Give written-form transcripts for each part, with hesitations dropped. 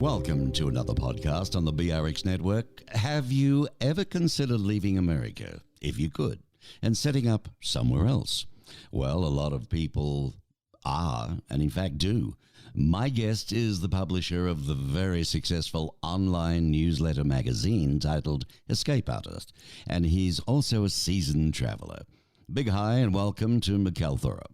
Welcome to another podcast on the BRX Network. Have you ever considered leaving America, if you could, and setting up somewhere else? Well, a lot of people are, and in fact do. My guest is the publisher of the very successful online newsletter magazine titled Escape Artist, and he's also a seasoned traveler. Big hi and welcome to Mikkel Thorup.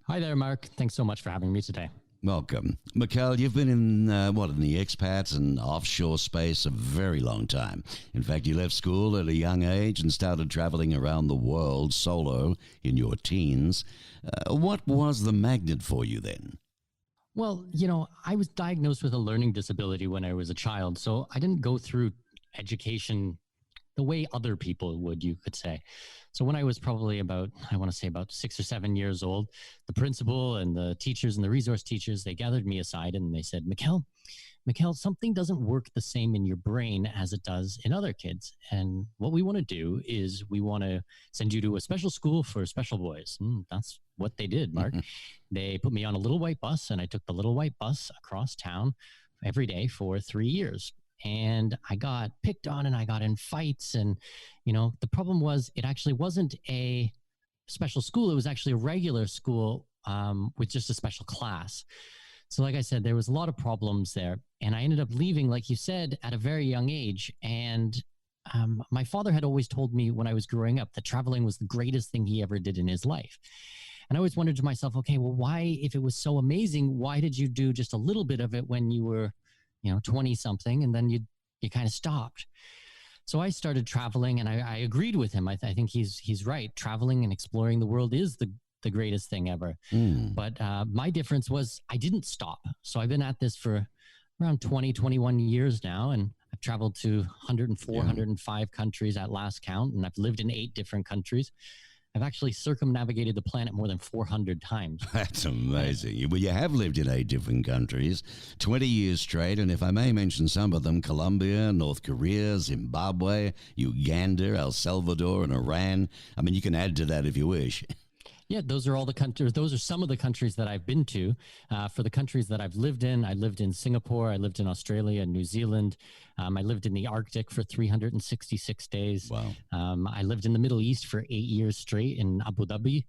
Hi there, Mark. Thanks so much for having me today. Welcome. Mikkel, you've been in the expat and offshore space a very long time. In fact, you left school at a young age and started traveling around the world solo in your teens. What was the magnet for you then? Well, I was diagnosed with a learning disability when I was a child, so I didn't go through education the way other people would, you could say. So when I was probably about 6 or 7 years old, the principal and the teachers and the resource teachers, they gathered me aside and they said, Mikkel, something doesn't work the same in your brain as it does in other kids. And what we want to do is we want to send you to a special school for special boys. That's what they did, Mark. They put me on a little white bus and I took the little white bus across town every day for 3 years. And I got picked on and I got in fights. And, the problem was it actually wasn't a special school. It was actually a regular school with just a special class. So like I said, there was a lot of problems there. And I ended up leaving, like you said, at a very young age. And my father had always told me when I was growing up that traveling was the greatest thing he ever did in his life. And I always wondered to myself, okay, well, why, if it was so amazing, why did you do just a little bit of it when you were 20 something, and then you kind of stopped. So I started traveling and I agreed with him. I think he's right. Traveling and exploring the world is the greatest thing ever. But my difference was I didn't stop. So I've been at this for around 20, 21 years now. And I've traveled to 104, 105 countries at last count. And I've lived in 8 different countries. I've actually circumnavigated the planet more than 400 times. That's amazing. Well, you have lived in 8 different countries, 20 years straight, and if I may mention some of them, Colombia, North Korea, Zimbabwe, Uganda, El Salvador, and Iran. I mean, you can add to that if you wish. Yeah, those are all the countries. Those are some of the countries that I've been to. For the countries that I've lived in, I lived in Singapore, I lived in Australia, New Zealand. I lived in the Arctic for 366 days. Wow. I lived in the Middle East for 8 years straight in Abu Dhabi.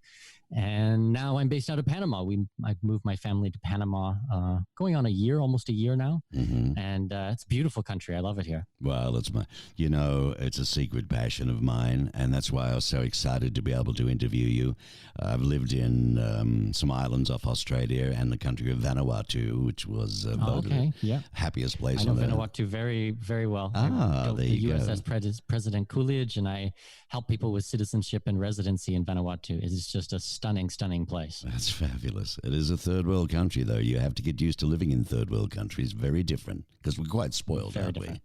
And now I'm based out of Panama. I've moved my family to Panama, going on almost a year now. And it's a beautiful country. I love it here. Well, it's a secret passion of mine, and that's why I was so excited to be able to interview you. I've lived in some islands off Australia and the country of Vanuatu, which was voted happiest place on earth. I know Vanuatu very, very well. There you go. USS President Coolidge, and I help people with citizenship and residency in Vanuatu. It is just a stunning, stunning place. That's fabulous. It is a third world country, though. You have to get used to living in third world countries. Very different, because we're quite spoiled, aren't we?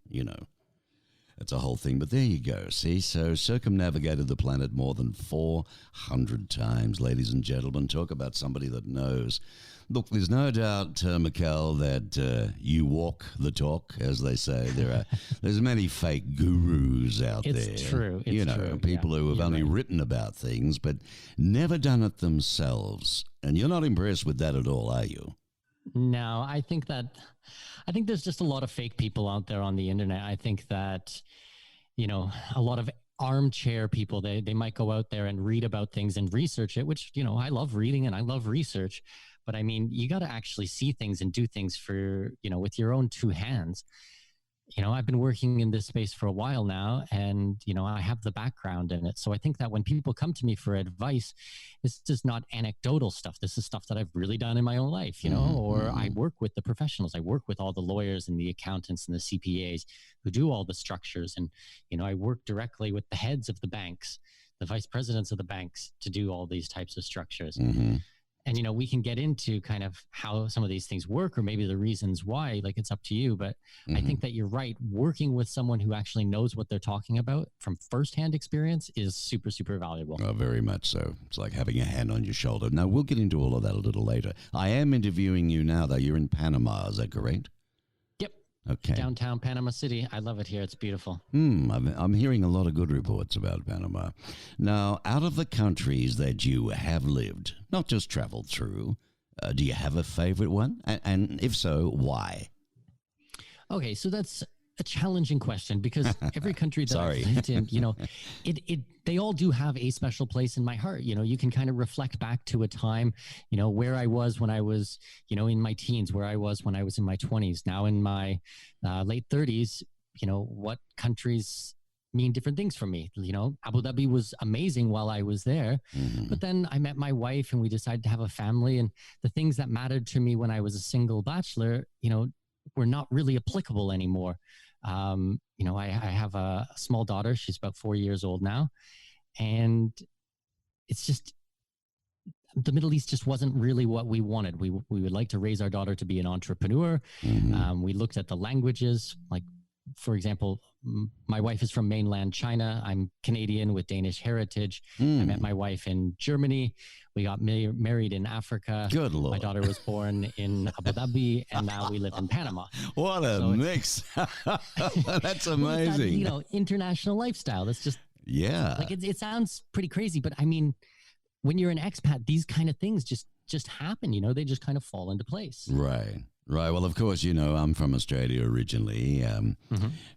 It's a whole thing. But there you go. See, so circumnavigated the planet more than 400 times, ladies and gentlemen. Talk about somebody that knows. Look, there's no doubt, Mikkel, that you walk the talk, as they say. There's many fake gurus out there. It's true. It's true. People who have only written about things, but never done it themselves. And you're not impressed with that at all, are you? No, I think there's just a lot of fake people out there on the internet. I think that, a lot of armchair people, they might go out there and read about things and research it, which, I love reading and I love research. But I mean, you got to actually see things and do things for, with your own 2 hands. I've been working in this space for a while now, and, I have the background in it. So I think that when people come to me for advice, this is not anecdotal stuff. This is stuff that I've really done in my own life, or I work with the professionals. I work with all the lawyers and the accountants and the CPAs who do all the structures. And, I work directly with the heads of the banks, the vice presidents of the banks, to do all these types of structures. And, we can get into kind of how some of these things work, or maybe the reasons why, like it's up to you. But I think that you're right. Working with someone who actually knows what they're talking about from firsthand experience is super, super valuable. Oh, very much so. It's like having a hand on your shoulder. Now, we'll get into all of that a little later. I am interviewing you now, though. You're in Panama. Is that correct? Yep. Okay. Downtown Panama City. I love it here. It's beautiful. I'm hearing a lot of good reports about Panama. Now, out of the countries that you have lived, not just traveled through, do you have a favorite one? And if so, why? Okay, so that's a challenging question because every country that I've lived in, they all do have a special place in my heart. You can kind of reflect back to a time, where I was when I was, in my teens, where I was when I was in my 20s, now in my late 30s, what countries mean different things for me. Abu Dhabi was amazing while I was there, but then I met my wife and we decided to have a family, and the things that mattered to me when I was a single bachelor, were not really applicable anymore. I have a small daughter. She's about 4 years old now. And it's just, the Middle East just wasn't really what we wanted. We would like to raise our daughter to be an entrepreneur. We looked at the languages, like, for example, my wife is from mainland China. I'm Canadian with Danish heritage. I met my wife in Germany. We got married in Africa. Good Lord. My daughter was born in Abu Dhabi, and now we live in Panama. What a mix. That's amazing. That, international lifestyle. That's just, like, it sounds pretty crazy, but I mean, when you're an expat, these kind of things just happen, they just kind of fall into place. Right. Well, of course, I'm from Australia originally,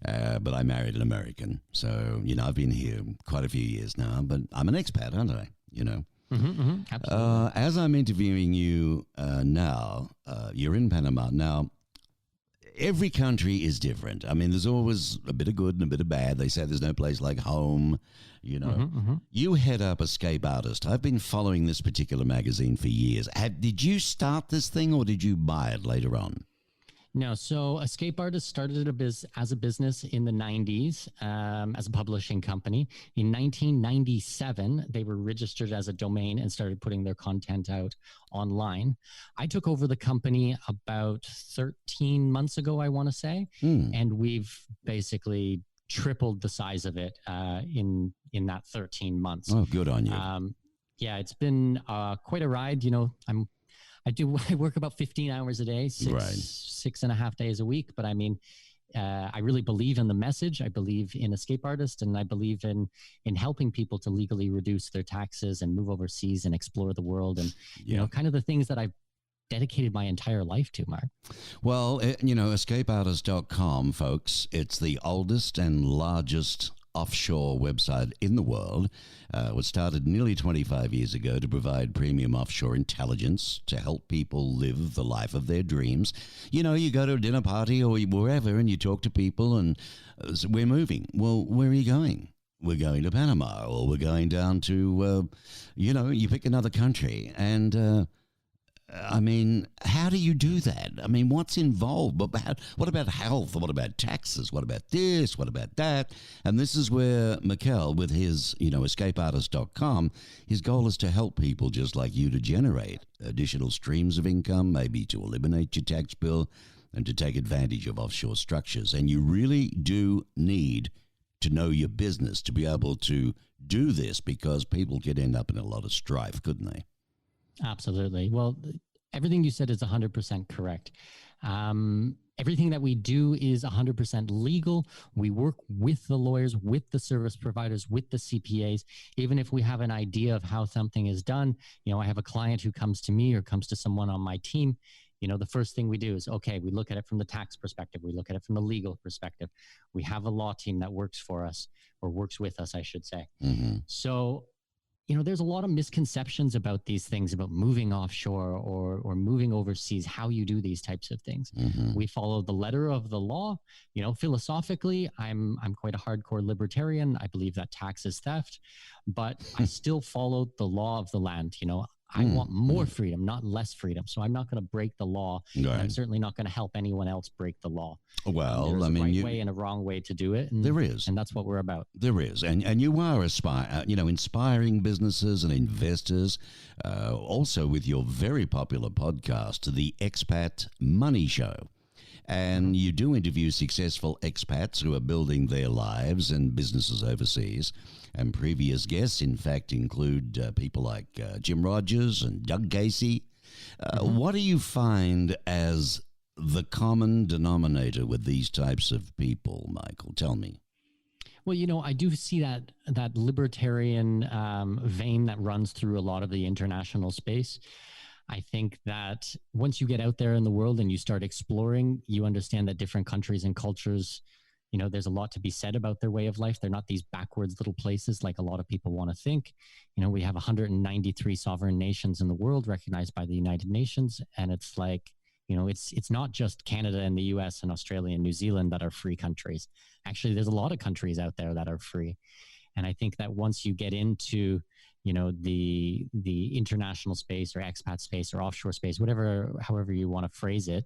but I married an American. So, I've been here quite a few years now, but I'm an expat, aren't I? Absolutely. As I'm interviewing you now, you're in Panama. Now, every country is different. I mean, there's always a bit of good and a bit of bad. They say there's no place like home, You head up Escape Artist. I've been following this particular magazine for years. Did you start this thing or did you buy it later on? No, so Escape Artist started as a business in the 90s as a publishing company. In 1997, they were registered as a domain and started putting their content out online. I took over the company about 13 months ago, I want to say, and we've basically tripled the size of it in that 13 months. Oh, good on you. Yeah, it's been quite a ride. I work about 15 hours a day, 6.5 days a week. But I mean, I really believe in the message. I believe in Escape Artist, and I believe in helping people to legally reduce their taxes and move overseas and explore the world. And, kind of the things that I've dedicated my entire life to, Mark. Well, escapeartist.com, folks, it's the oldest and largest offshore website in the world. It was started nearly 25 years ago to provide premium offshore intelligence to help people live the life of their dreams. You go to a dinner party or wherever and you talk to people and we're moving. Well, where are you going? We're going to Panama, or we're going down to, you pick another country. And I mean, how do you do that? I mean, what's involved? What about health? What about taxes? What about this? What about that? And this is where Mikkel, with his, escapeartist.com, his goal is to help people just like you to generate additional streams of income, maybe to eliminate your tax bill and to take advantage of offshore structures. And you really do need to know your business to be able to do this, because people could end up in a lot of strife, couldn't they? Absolutely. Well, everything you said is 100% correct. Everything that we do is 100% legal. We work with the lawyers, with the service providers, with the CPAs. Even if we have an idea of how something is done, I have a client who comes to me or comes to someone on my team. The first thing we do is, okay, we look at it from the tax perspective. We look at it from the legal perspective. We have a law team that works for us, or works with us, I should say. So, there's a lot of misconceptions about these things, about moving offshore or moving overseas, how you do these types of things. We follow the letter of the law. Philosophically, I'm quite a hardcore libertarian. I believe that tax is theft, but I still follow the law of the land. I want more freedom, not less freedom. So I'm not going to break the law. Right. And I'm certainly not going to help anyone else break the law. Well, there's a right way and a wrong way to do it. And, there is. And that's what we're about. There is. And you are inspiring businesses and investors, also with your very popular podcast, the Expat Money Show. And you do interview successful expats who are building their lives and businesses overseas. And previous guests, in fact, include people like Jim Rogers and Doug Casey. What do you find as the common denominator with these types of people, Michael? Tell me. Well, I do see that libertarian vein that runs through a lot of the international space. I think that once you get out there in the world and you start exploring, you understand that different countries and cultures, there's a lot to be said about their way of life. They're not these backwards little places like a lot of people want to think. We have 193 sovereign nations in the world recognized by the United Nations. And it's like, it's not just Canada and the US and Australia and New Zealand that are free countries. Actually, there's a lot of countries out there that are free. And I think that once you get into, the international space or expat space or offshore space, however you want to phrase it,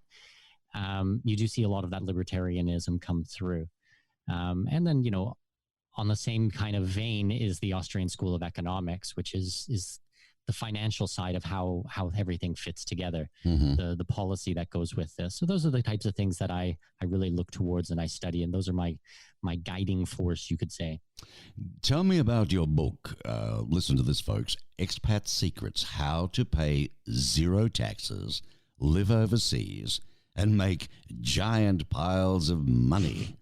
you do see a lot of that libertarianism come through. And then, on the same kind of vein is the Austrian School of Economics, which is the financial side of how everything fits together, the policy that goes with this. So those are the types of things that I really look towards and I study, and those are my guiding force, you could say. Tell me about your book. Listen to this, folks. Expat Secrets: How to Pay Zero Taxes, Live Overseas, and Make Giant Piles of Money.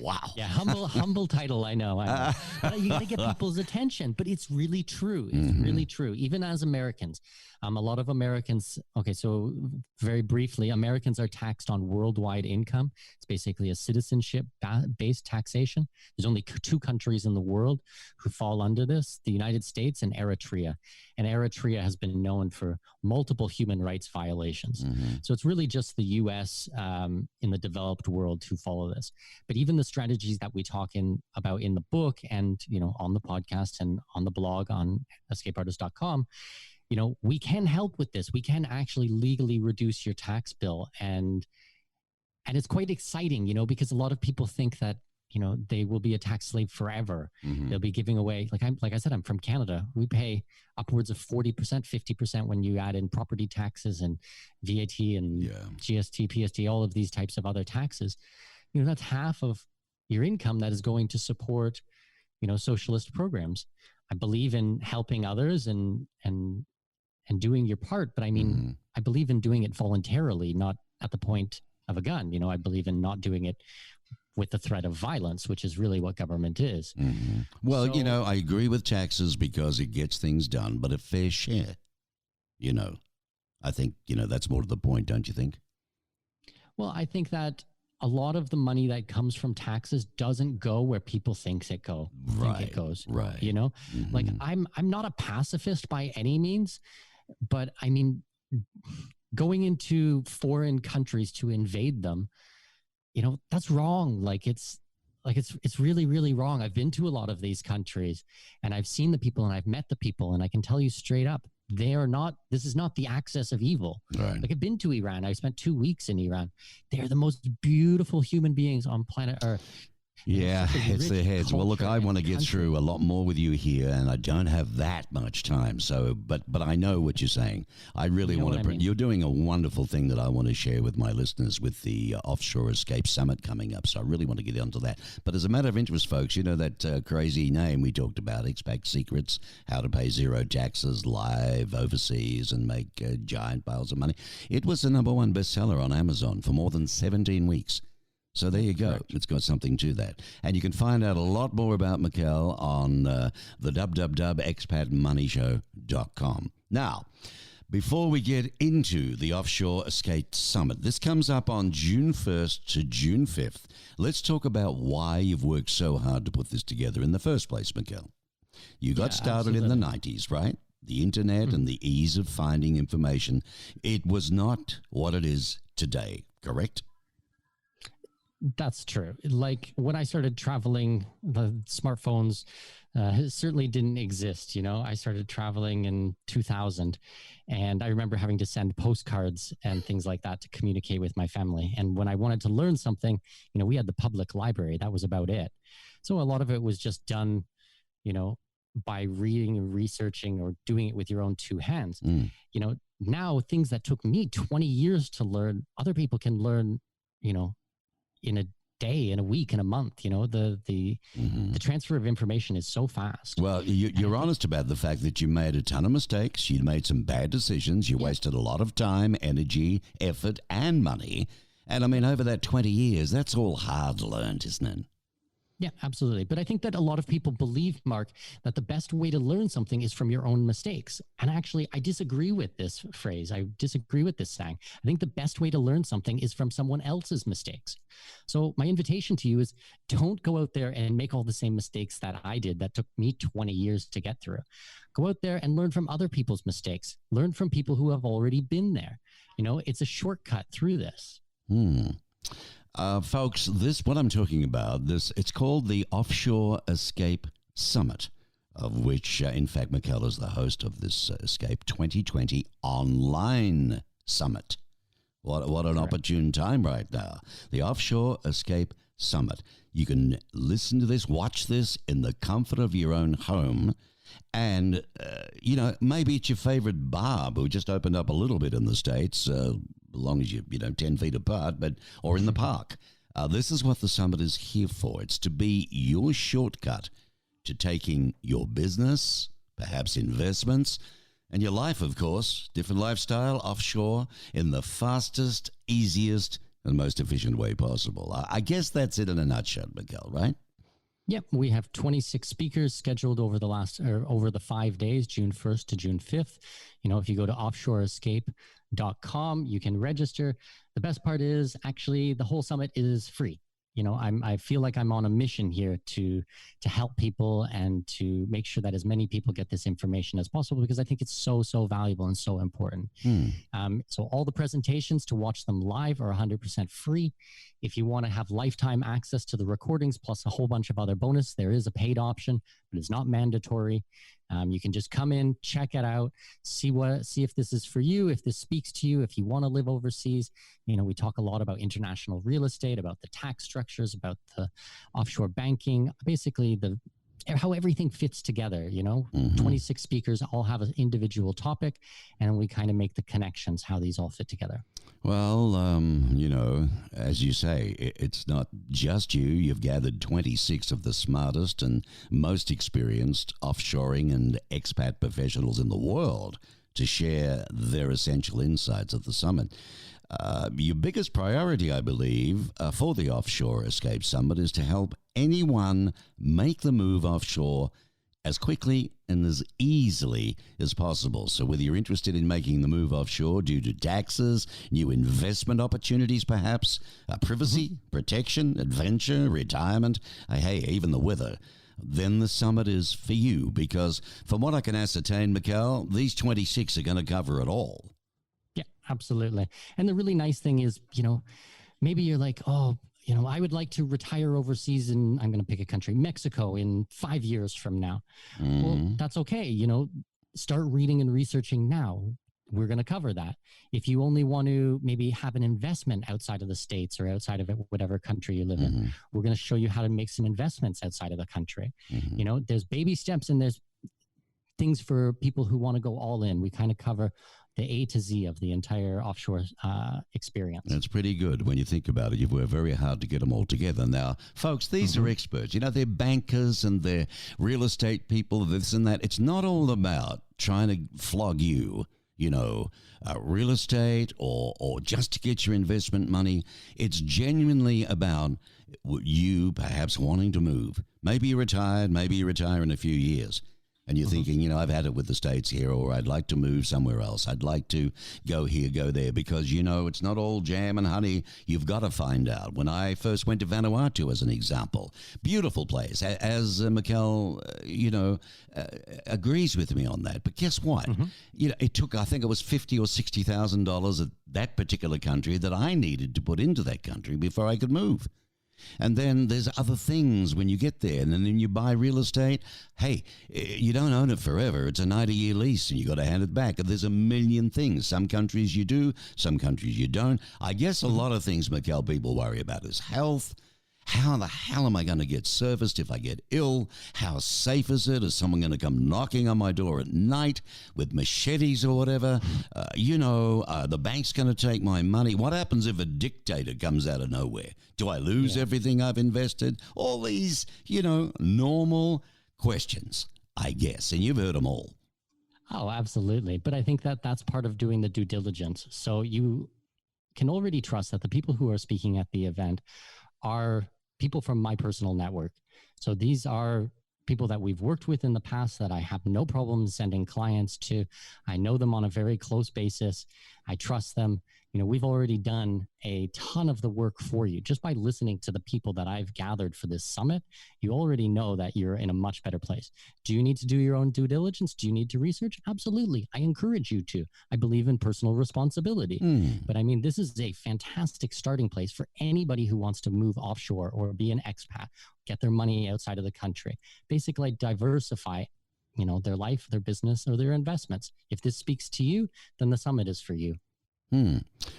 Wow. Yeah, humble title, I know. But you got to get people's attention, but it's really true. It's really true. Even as Americans, a lot of Americans, okay, so very briefly, Americans are taxed on worldwide income. It's basically a citizenship-based taxation. There's only two countries in the world who fall under this, the United States and Eritrea. And Eritrea has been known for multiple human rights violations. So it's really just the U.S. In the developed world who follow this. But even the strategies that we talk about in the book and, on the podcast and on the blog on escapeartist.com, we can help with this. We can actually legally reduce your tax bill. And it's quite exciting, because a lot of people think that, they will be a tax slave forever. They'll be giving away, like I said, I'm from Canada. We pay upwards of 40%, 50% when you add in property taxes and VAT and GST, PST, all of these types of other taxes. That's half of your income that is going to support, socialist programs. I believe in helping others and doing your part, but I mean, I believe in doing it voluntarily, not at the point of a gun. I believe in not doing it with the threat of violence, which is really what government is. Well, I agree with taxes because it gets things done, but a fair share, I think, that's more to the point, don't you think? Well, I think that a lot of the money that comes from taxes doesn't go where people think it goes. Right. Like I'm not a pacifist by any means, but I mean, going into foreign countries to invade them, that's wrong. It's really, really wrong. I've been to a lot of these countries and I've seen the people and I've met the people, and I can tell you straight up, this is not the axis of evil. Right. Like I've been to Iran. I spent 2 weeks in Iran. They're the most beautiful human beings on planet Earth. Yeah, it's their heads. Well, look, I want to get through a lot more with you here, and I don't have that much time. So, but I know what you're saying. I really want to. You're doing a wonderful thing that I want to share with my listeners with the Offshore Escape Summit coming up. So I really want to get onto that. But as a matter of interest, folks, that crazy name we talked about, Expat Secrets: How to Pay Zero Taxes, Live Overseas, and Make Giant Piles of Money. It was the #1 bestseller on Amazon for more than 17 weeks. So there you go. Correct. It's got something to that. And you can find out a lot more about Mikkel on the www.expatmoneyshow.com. Now, before we get into the Offshore Escape Summit, this comes up on June 1st to June 5th. Let's talk about why you've worked so hard to put this together in the first place, Mikkel. You got started in the 90s, right? The internet and the ease of finding information. It was not what it is today, correct? That's true. Like when I started traveling, the smartphones certainly didn't exist. I started traveling in 2000, and I remember having to send postcards and things like that to communicate with my family. And when I wanted to learn something, we had the public library. That was about it. So a lot of it was just done, by reading and researching or doing it with your own two hands. Now things that took me 20 years to learn, other people can learn, in a day, in a week, in a month. The transfer of information is so fast. Well, you're honest about the fact that you made a ton of mistakes. You made some bad decisions. You wasted a lot of time, energy, effort, and money. And I mean, over that 20 years, that's all hard learned, isn't it? Yeah, absolutely. But I think that a lot of people believe, Mark, that the best way to learn something is from your own mistakes. And actually, I disagree with this phrase. I disagree with this saying. I think the best way to learn something is from someone else's mistakes. So my invitation to you is don't go out there and make all the same mistakes that I did that took me 20 years to get through. Go out there and learn from other people's mistakes. Learn from people who have already been there. You know, it's a shortcut through this. Folks, what I'm talking about, it's called the Offshore Escape Summit, of which, in fact, Mikkel is the host of this Escape 2020 online summit. What an opportune time right now. The Offshore Escape Summit. You can listen to this, watch this in the comfort of your own home. And, maybe it's your favorite bar, but we just opened up a little bit in the States, as long as you're, 10 feet apart, or in the park. This is what the summit is here for. It's to be your shortcut to taking your business, perhaps investments, and your life, of course, different lifestyle, offshore, in the fastest, easiest, and most efficient way possible. I guess that's it in a nutshell, Mikkel, right? Yep, we have 26 speakers scheduled over the 5 days, June 1st to June 5th. If you go to offshoreescape.com, you can register. The best part is actually the whole summit is free. I feel like I'm on a mission here to help people and to make sure that as many people get this information as possible, because I think it's so valuable and so important. So all the presentations, to watch them live, are 100% free. If you want to have lifetime access to the recordings plus a whole bunch of other bonus, there is a paid option, but it's not mandatory. You can just come in, check it out, see if this is for you, if this speaks to you, if you want to live overseas. We talk a lot about international real estate, about the tax structures, about the offshore banking, basically how everything fits together. 26 speakers all have an individual topic, and we kind of make the connections, how these all fit together. Well, as you say, it's not just you. You've gathered 26 of the smartest and most experienced offshoring and expat professionals in the world to share their essential insights at the summit. Your biggest priority, I believe, for the Offshore Escape Summit is to help anyone make the move offshore as quickly and as easily as possible. So whether you're interested in making the move offshore due to taxes, new investment opportunities perhaps, privacy, protection, adventure, retirement, hey, even the weather, then the summit is for you, because from what I can ascertain, Mikkel, these 26 are going to cover it all. Yeah, absolutely. And the really nice thing is, maybe you're like, I would like to retire overseas and I'm going to pick a country, Mexico, in 5 years from now. Well, that's okay. Start reading and researching now. We're going to cover that. If you only want to maybe have an investment outside of the States or outside of whatever country you live in, we're going to show you how to make some investments outside of the country. There's baby steps and there's things for people who want to go all in. We kind of cover the A to Z of the entire offshore experience. That's pretty good when you think about it. You've worked very hard to get them all together. Now, folks, these are experts. They're bankers and they're real estate people, this and that. It's not all about trying to flog you, real estate or just to get your investment money. It's genuinely about you perhaps wanting to move. Maybe you're retired, maybe you retire in a few years. And you're thinking, I've had it with the States here, or I'd like to move somewhere else. I'd like to go here, go there, because, it's not all jam and honey. You've got to find out. When I first went to Vanuatu, as an example, beautiful place, as Mikkel, agrees with me on that. But guess what? It took, I think it was $50,000 or $60,000 at that particular country that I needed to put into that country before I could move. And then there's other things when you get there. And then you buy real estate. Hey, you don't own it forever. It's a 90-year lease and you got to hand it back. And there's a million things. Some countries you do, some countries you don't. I guess a lot of things, Mikkel, people worry about is health. How the hell am I going to get serviced if I get ill? How safe is it? Is someone going to come knocking on my door at night with machetes or whatever? The bank's going to take my money. What happens if a dictator comes out of nowhere? Do I lose everything I've invested? All these, normal questions, I guess. And you've heard them all. Oh, absolutely. But I think that's part of doing the due diligence. So you can already trust that the people who are speaking at the event are people from my personal network. So these are people that we've worked with in the past that I have no problem sending clients to. I know them on a very close basis. I trust them. We've already done a ton of the work for you just by listening to the people that I've gathered for this summit. You already know that you're in a much better place. Do you need to do your own due diligence? Do you need to research? Absolutely. I encourage you to. I believe in personal responsibility. But I mean, this is a fantastic starting place for anybody who wants to move offshore or be an expat, get their money outside of the country, basically diversify their life, their business, or their investments. If this speaks to you, then the summit is for you.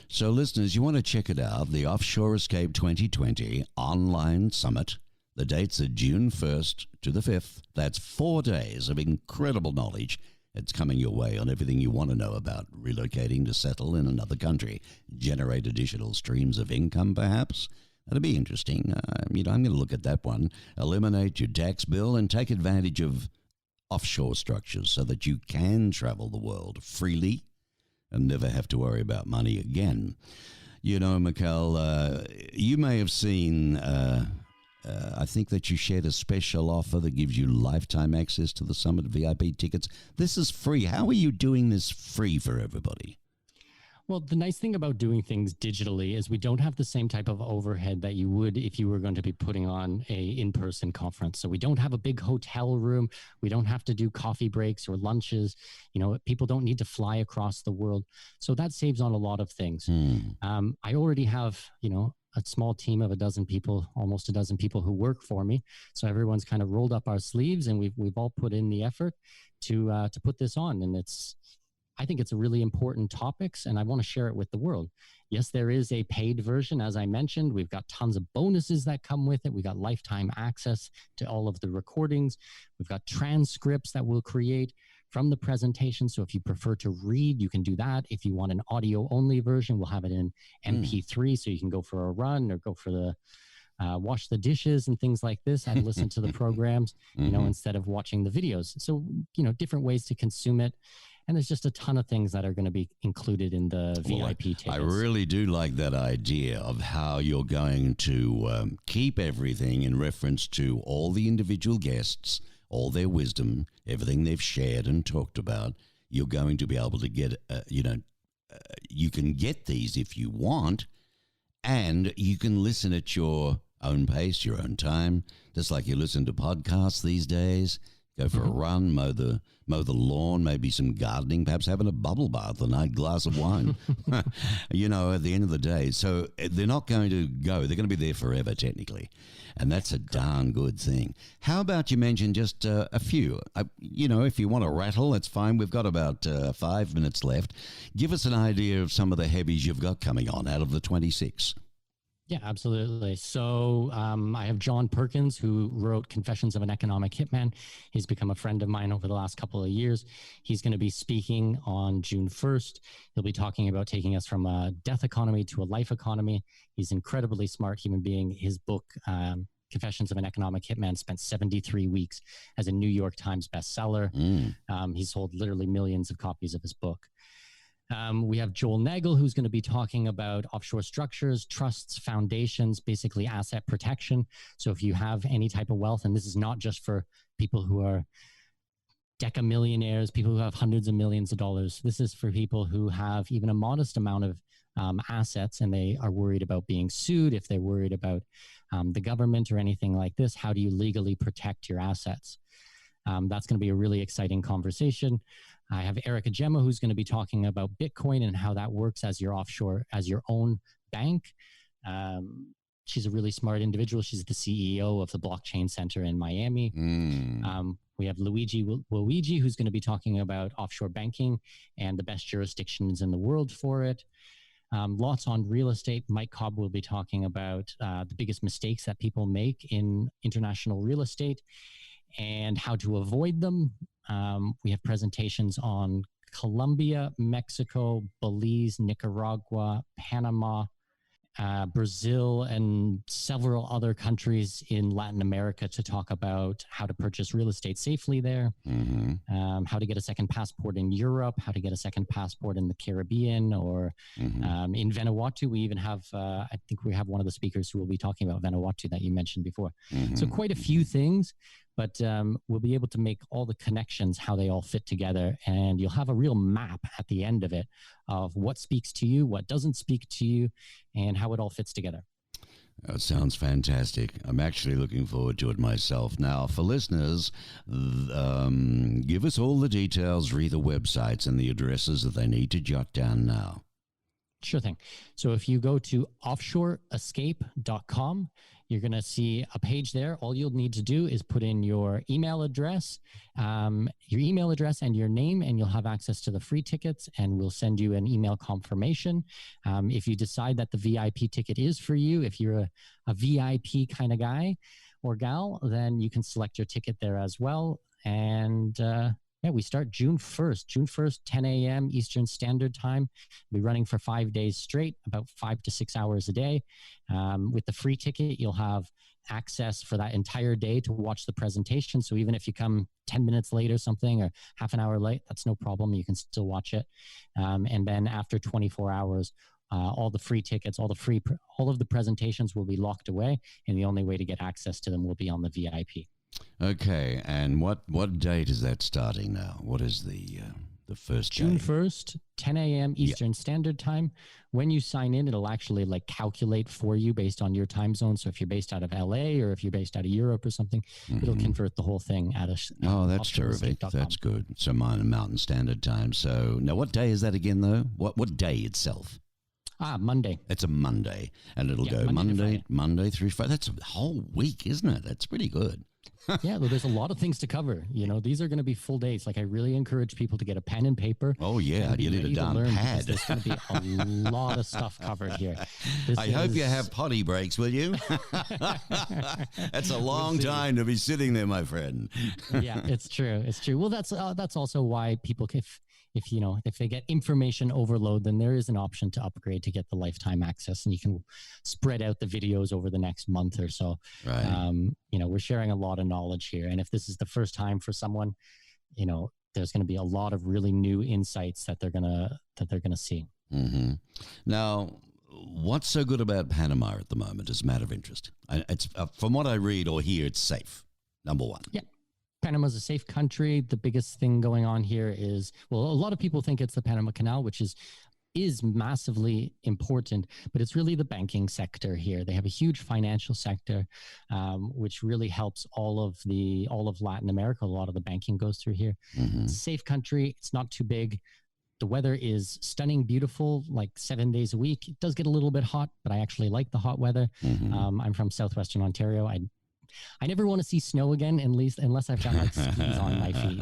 So listeners, you want to check it out, the Offshore Escape 2020 online summit. The dates are June 1st to the 5th. That's 4 days of incredible knowledge. It's coming your way on everything you want to know about relocating to settle in another country, generate additional streams of income perhaps. That'll be interesting. I'm going to look at that one. Eliminate your tax bill and take advantage of offshore structures so that you can travel the world freely and never have to worry about money again. Mikkel, you may have seen, I think that you shared a special offer that gives you lifetime access to the Summit VIP tickets. This is free. How are you doing this free for everybody? Well, the nice thing about doing things digitally is we don't have the same type of overhead that you would if you were going to be putting on a in-person conference. So we don't have a big hotel room. We don't have to do coffee breaks or lunches. People don't need to fly across the world. So that saves on a lot of things. I already have, a small team of almost a dozen people who work for me. So everyone's kind of rolled up our sleeves and we've all put in the effort to put this on. And I think it's a really important topics, and I want to share it with the world. Yes, there is a paid version, as I mentioned. We've got tons of bonuses that come with it. We got lifetime access to all of the recordings. We've got transcripts that we'll create from the presentation. So if you prefer to read, you can do that. If you want an audio-only version, we'll have it in MP3, so you can go for a run or go for the wash the dishes and things like this. I'd listen to the programs, instead of watching the videos. So, different ways to consume it. And there's just a ton of things that are going to be included in the VIP tickets. I really do like that idea of how you're going to keep everything in reference to all the individual guests, all their wisdom, everything they've shared and talked about. You're going to be able to get, you can get these if you want, and you can listen at your own pace, your own time, just like you listen to podcasts these days. Go for a run, mow the lawn, maybe some gardening, perhaps having a bubble bath, a nice glass of wine, at the end of the day. So they're not going to go. They're going to be there forever, technically. And that's a darn good thing. How about you mention just a few? If you want to rattle, that's fine. We've got about 5 minutes left. Give us an idea of some of the heavies you've got coming on out of the 26. Yeah, absolutely. So I have John Perkins, who wrote Confessions of an Economic Hitman. He's become a friend of mine over the last couple of years. He's going to be speaking on June 1st. He'll be talking about taking us from a death economy to a life economy. He's an incredibly smart human being. His book, Confessions of an Economic Hitman, spent 73 weeks as a New York Times bestseller. He's sold literally millions of copies of his book. We have Joel Nagel, who's going to be talking about offshore structures, trusts, foundations, basically asset protection. So if you have any type of wealth, and this is not just for people who are decamillionaires, people who have hundreds of millions of dollars. This is for people who have even a modest amount of assets, and they are worried about being sued. If they're worried about the government or anything like this, how do you legally protect your assets? That's going to be a really exciting conversation. I have Erica Gemma, who's going to be talking about Bitcoin and how that works as your own bank. She's a really smart individual. She's the CEO of the Blockchain Center in Miami. We have Luigi, who's going to be talking about offshore banking and the best jurisdictions in the world for it. Lots on real estate. Mike Cobb will be talking about the biggest mistakes that people make in international real estate and how to avoid them. We have presentations on Colombia, Mexico, Belize, Nicaragua, Panama, Brazil and several other countries in Latin America to talk about how to purchase real estate safely there, how to get a second passport in Europe, how to get a second passport in the Caribbean, or in Vanuatu. We even have, I think we have one of the speakers who will be talking about Vanuatu that you mentioned before. So quite a few things, but we'll be able to make all the connections, how they all fit together, and you'll have a real map at the end of it of what speaks to you, what doesn't speak to you, and how it all fits together. That sounds fantastic. I'm actually looking forward to it myself. Now, for listeners, give us all the details, read the websites and the addresses that they need to jot down now. Sure thing. So if you go to offshoreescape.com, you're going to see a page there. All you'll need to do is put in your email address and your name, and you'll have access to the free tickets, and we'll send you an email confirmation. If you decide that the VIP ticket is for you, if you're a VIP kind of guy or gal, then you can select your ticket there as well. And we start June 1st, 10 a.m. Eastern Standard Time. We'll be running for 5 days straight, about 5 to 6 hours a day. With the free ticket, you'll have access for that entire day to watch the presentation. So even if you come 10 minutes late or something, or half an hour late, that's no problem. You can still watch it. And then after 24 hours, all the free tickets, all of the presentations will be locked away, and the only way to get access to them will be on the VIP. Okay, and what date is that starting now? What is the first June day? 1st, 10 a.m. Eastern Standard Time. When you sign in, it'll actually calculate for you based on your time zone. So if you're based out of LA or if you're based out of Europe or something, it'll convert the whole thing at a... Oh, that's terrific. That's good. So mine and Mountain Standard Time. So now what day is that again, though? What day itself? Monday. It's a Monday, and it'll go Monday through Friday. That's a whole week, isn't it? That's pretty good. Yeah, well, there's a lot of things to cover. These are going to be full days. I really encourage people to get a pen and paper. Oh, yeah, you need a darn pad. There's going to be a lot of stuff covered here. I hope you have potty breaks, will you? That's a long time to be sitting there, my friend. Yeah, it's true. It's true. Well, that's also why people, if they get information overload, then there is an option to upgrade to get the lifetime access, and you can spread out the videos over the next month or so. Right. We're sharing a lot of knowledge here, and if this is the first time for someone, there's going to be a lot of really new insights that they're gonna see. Mm-hmm. Now, what's so good about Panama at the moment as a matter of interest? It's from what I read or hear, it's safe. Number one. Yeah. Panama's a safe country. The biggest thing going on here is, a lot of people think it's the Panama Canal, which is massively important, but it's really the banking sector here. They have a huge financial sector, which really helps all of Latin America. A lot of the banking goes through here. It's a safe country. It's not too big. The weather is stunning, beautiful, 7 days a week. It does get a little bit hot, but I actually like the hot weather. I'm from southwestern Ontario. I never want to see snow again, unless I've got skis on my feet,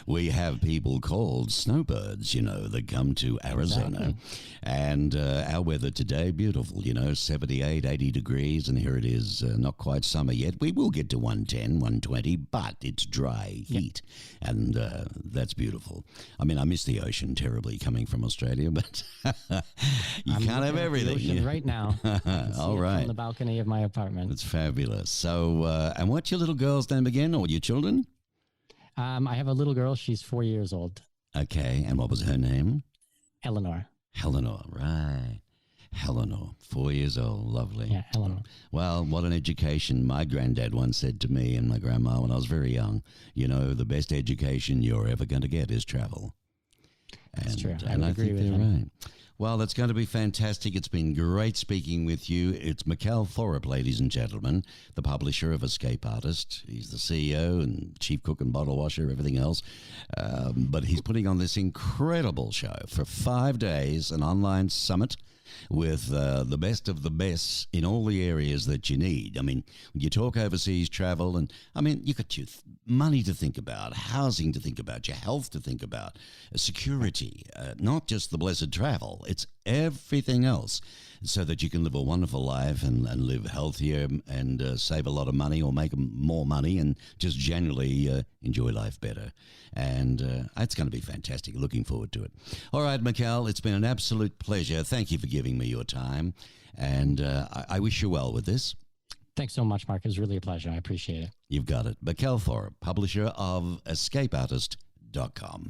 We have people called snowbirds, that come to Arizona. Exactly. And our weather today, beautiful, 78, 80 degrees, and here it is, not quite summer yet. We will get to 110, 120, but it's dry heat, and that's beautiful. I mean, I miss the ocean terribly coming from Australia, but you can't have everything. The ocean right now. All right. On the balcony of my apartment. It's fabulous. So, and what's your little girl's name again, or your children? I have a little girl. She's 4 years old. Okay, and what was her name? Eleanor, right. Eleanor, 4 years old. Lovely. Yeah, Eleanor. Well, what an education. My granddad once said to me and my grandma when I was very young, the best education you're ever going to get is travel. That's true. And I agree think with they're him. right. Well, that's going to be fantastic. It's been great speaking with you. It's Mikkel Thorup, ladies and gentlemen, the publisher of Escape Artist. He's the CEO and chief cook and bottle washer, everything else. But he's putting on this incredible show for 5 days, an online summit with the best of the best in all the areas that you need. I mean, when you talk overseas travel, and I mean, you got your money to think about, housing to think about, your health to think about, security, not just the blessed travel, it's everything else, so that you can live a wonderful life and live healthier and save a lot of money or make more money and just generally enjoy life better. And it's going to be fantastic. Looking forward to it. All right, Mikkel, it's been an absolute pleasure. Thank you for giving me your time. And I wish you well with this. Thanks so much, Mark. It was really a pleasure. I appreciate it. You've got it. Mikkel Thorup, publisher of escapeartist.com.